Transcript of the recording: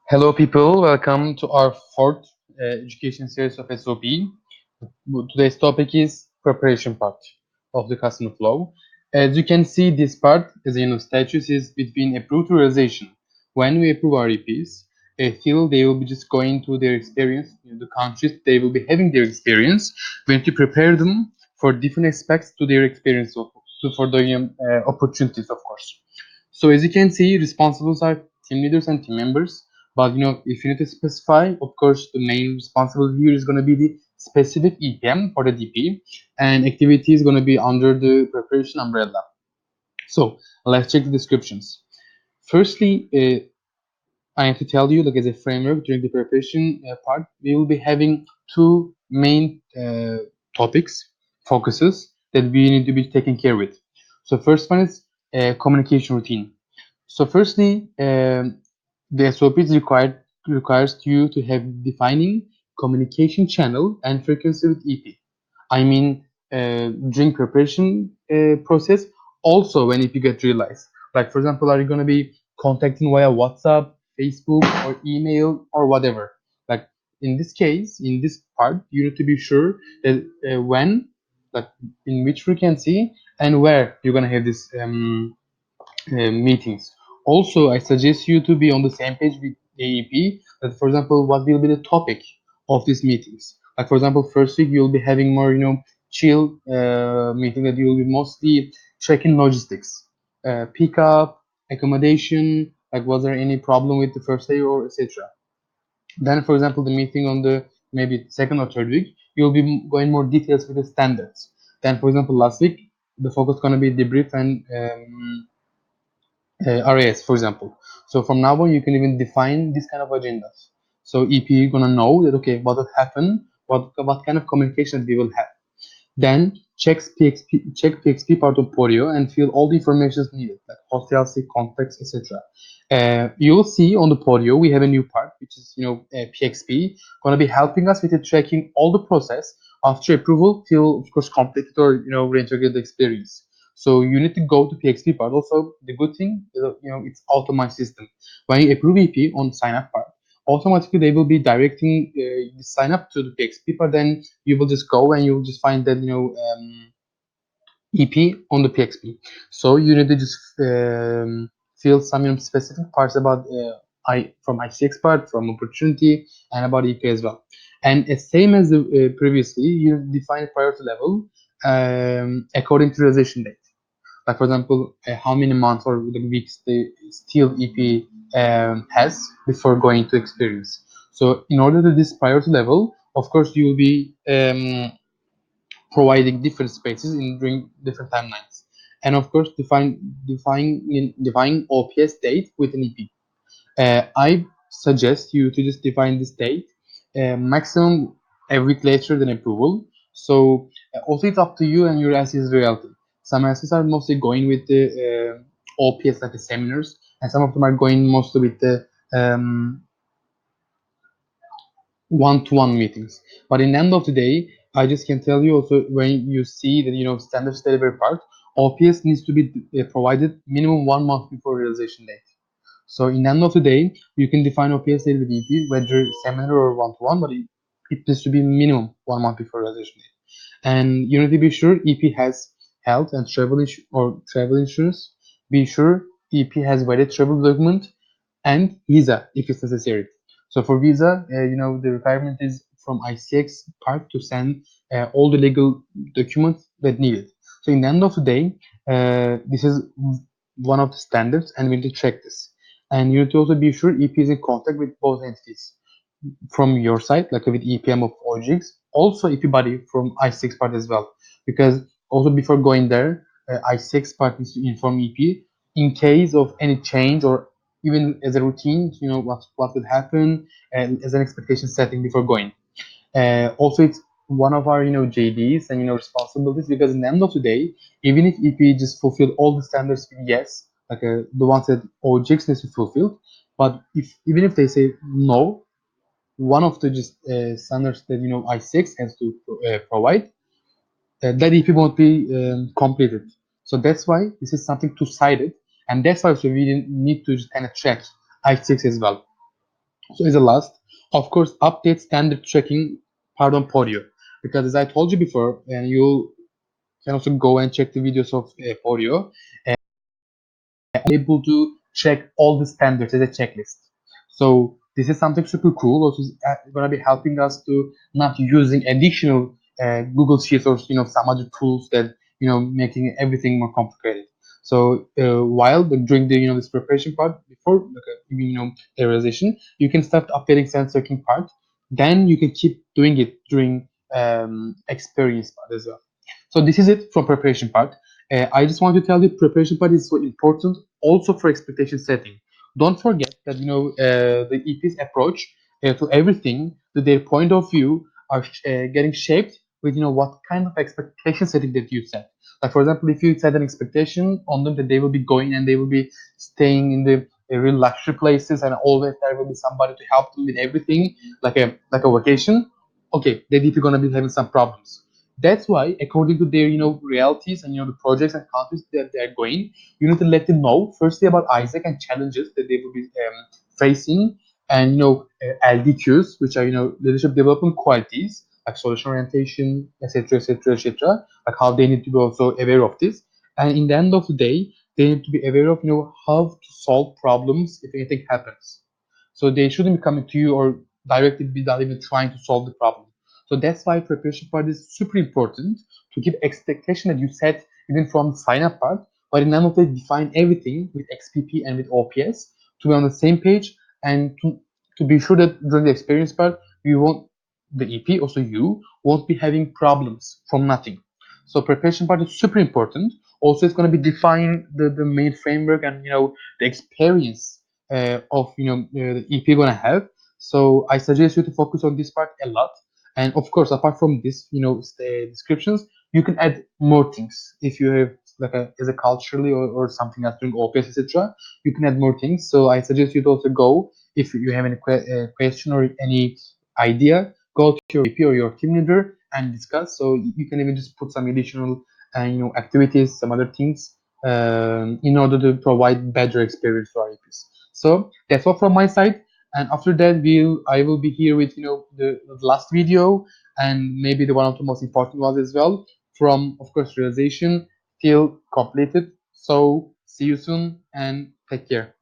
Hello, people. Welcome to our fourth education series of SOP. Today's topic is preparation part of the customer flow. As you can see, this part, as you know, status is between approve to realization. When we approve our EPs, till they will be just going to their experience, the countries they will be having their experience. We need to prepare them for different aspects to their experience for the opportunities, of course. So as you can see, responsibles are team leaders and team members. But if you need to specify, of course, the main responsible here is going to be the specific EPM or the DP, and activity is going to be under the preparation umbrella. So let's check the descriptions. Firstly, I have to tell you, like as a framework during the preparation part, we will be having two main topics, focuses that we need to be taken care with. So first one is communication routine. So firstly, the SOP is requires you to have defining communication channel and frequency with EP. I mean, during preparation process, also when EP get realized. Like for example, are you gonna be contacting via WhatsApp, Facebook, or email or whatever? Like in this case, in this part, you need to be sure that when, like in which frequency and where you're gonna have this meetings. Also, I suggest you to be on the same page with AEP. That, for example, what will be the topic of these meetings? Like, for example, first week you'll be having more, chill meeting that you'll be mostly checking logistics, pickup, accommodation. Like, was there any problem with the first day or etc. Then, for example, the meeting on the maybe second or third week, you'll be going more details with the standards. Then, for example, last week the focus gonna be debrief and arrays, for example. So from now on, you can even define this kind of agendas. So EP gonna know that okay, what will happen, what kind of communication we will have. Then check PXP part of Podio and fill all the information needed, like hostility, context, etc. You'll see on the Podio we have a new part, which is PXP, gonna be helping us with the tracking all the process after approval till of course completed or reintegrate the experience. So you need to go to PXP part. Also, the good thing is it's automated system. When you approve EP on sign up part, automatically they will be directing the sign up to the PXP part. Then you will just go and you will just find that EP on the PXP. So you need to just fill some specific parts about I from ICX part, from opportunity, and about EP as well. And it's same as previously, you define priority level according to realization date. Like for example, how many months or the weeks the still EP has before going to experience. So in order to this priority level, of course, you will be providing different spaces in during different timelines, and of course, define OPS date with an EP. I suggest you to just define this date maximum a week later than approval. So also it's up to you and your SE's reality. Some SEs are mostly going with the OPS like the seminars, and some of them are going mostly with the one-to-one meetings. But in the end of the day, I just can tell you also when you see that standard delivery part, OPS needs to be provided minimum 1 month before realization date. So in the end of the day, you can define OPS date with EP, whether seminar or one-to-one, but it needs to be minimum 1 month before realization date. And you need to be sure EP has health and travel insurance. Be sure EP has valid travel document and visa if it's necessary. So for visa, the requirement is from ICX part to send all the legal documents that needed. So in the end of the day, this is one of the standards, and we need to check this. And you need to also be sure EP is in contact with both entities from your side, like with EPM of oGEX, also EP body from I6 part as well. Because also before going there, I6 part needs to inform EP in case of any change or even as a routine, what will happen and as an expectation setting before going. Also, it's one of our JDs and responsibilities, because in the end of the day, even if EP just fulfilled all the standards, yes, like the ones that oGEX needs to fulfill, but even if they say no, one of the just standards that I6 has to provide, that EP won't be completed. So that's why this is something two-sided, and that's why also we need to just kind of check I6 as well. So is the last, of course, update standard tracking part on Podio, because as I told you before, and you can also go and check the videos of Podio, able to check all the standards as a checklist. So this is something super cool. Also, going to be helping us to not using additional Google Sheets or some other tools that making everything more complicated. So while during the this preparation part before like a realization, you can start updating sense checking part. Then you can keep doing it during experience part as well. So this is it from preparation part. I just want to tell you preparation part is so important also for expectation setting. Don't forget that the EP's approach to everything, to their point of view, are getting shaped with what kind of expectation setting that you set. Like for example, if you set an expectation on them that they will be going and they will be staying in the real luxury places and always there will be somebody to help them with everything, like a vacation. Okay, they need to gonna be having some problems. That's why, according to their realities and the projects and countries that they're going, you need to let them know firstly about Isaac and challenges that they will be facing, and LDQs, which are leadership development qualities like solution orientation, etc., etc., etc. Like how they need to be also aware of this, and in the end of the day, they need to be aware of how to solve problems if anything happens. So they shouldn't be coming to you or directly without even trying to solve the problem. So that's why preparation part is super important to keep expectation that you set even from the sign up part, but in none of it define everything with XPP and with OPS to be on the same page and to be sure that during the experience part you won't the EP also you won't be having problems from nothing. So preparation part is super important. Also, it's going to be defining the main framework and the experience of the EP gonna have. So I suggest you to focus on this part a lot. And of course, apart from this, the descriptions, you can add more things if you have like as a culturally or something else doing OPS, etc. You can add more things. So I suggest you to also go if you have any question or any idea, go to your VP or your team leader and discuss. So you can even just put some additional activities, some other things in order to provide better experience for our EPs. So that's all from my side. And after that, I will be here with the last video and maybe the one of the most important ones as well. From of course realization till completed. So see you soon and take care.